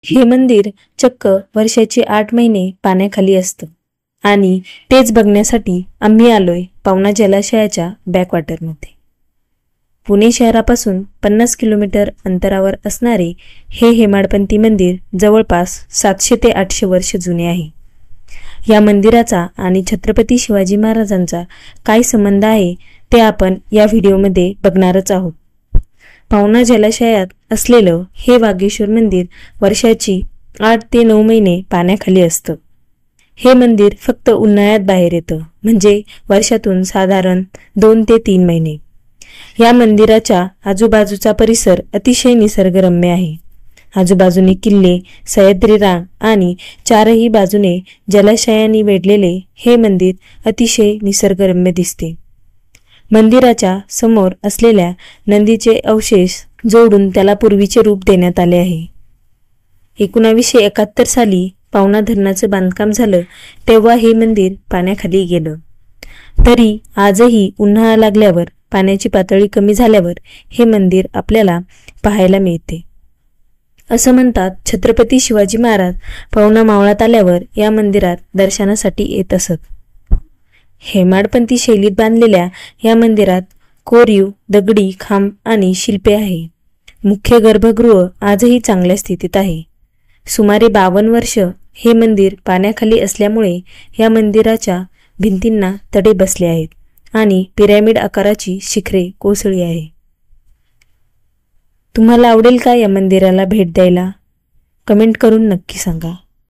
हे मंदिर चक्क वर्षाचे 8 महिने पाण्याखाली असतं आणि तेच बघण्यासाठी आम्ही आलोय पवना जलाशयाच्या बॅकवॉटरमध्ये। पुणे शहरापासून 50 किलोमीटर अंतरावर असणारे हे हेमाडपंती मंदिर जवळपास 700 ते 800 वर्ष जुने आहे। या मंदिराचा आणि छत्रपती शिवाजी महाराजांचा काय संबंध आहे ते आपण या व्हिडिओमध्ये बघणारच आहोत। पवना जलाशयात असलेलं हे वागेश्वर मंदिर वर्षाची 8 ते 9 महिने पाण्याखाली असतं। हे मंदिर फक्त उन्हाळ्यात बाहेर येतं, म्हणजे वर्षातून साधारण 2 ते 3 महिने। या मंदिराच्या आजूबाजूचा परिसर अतिशय निसर्गरम्य आहे। आजूबाजूने किल्ले, सह्याद्री रांग आणि चारही बाजूने जलाशयाने वेढलेले हे मंदिर अतिशय निसर्गरम्य दिसते। मंदिराच्या समोर असलेल्या नंदीचे अवशेष जोडून त्याला पूर्वीचे रूप देण्यात आले आहे। 1971 साली पवना धरणाचं बांधकाम झालं तेव्हा हे मंदिर पाण्याखाली गेलं। तरी आजही उन्हाळा लागल्यावर पाण्याची पातळी कमी झाल्यावर हे मंदिर आपल्याला पाहायला मिळते। असं म्हणतात छत्रपती शिवाजी महाराज पवना मावळात आल्यावर या मंदिरात दर्शनासाठी येत असत। हेमाडपंती शैलीत बांधलेल्या या मंदिरात कोरीव, दगडी खांब आणि शिल्पे आहे। मुख्य गर्भगृह आजही चांगल्या स्थितीत आहे। सुमारे 52 वर्ष हे मंदिर पाण्याखाली असल्यामुळे या मंदिराच्या भिंतींना तडे बसले आहेत आणि पिरॅमिड आकाराची शिखरे कोसळली आहे। तुम्हाला आवडेल का या मंदिराला भेट द्यायला? कमेंट करून नक्की सांगा।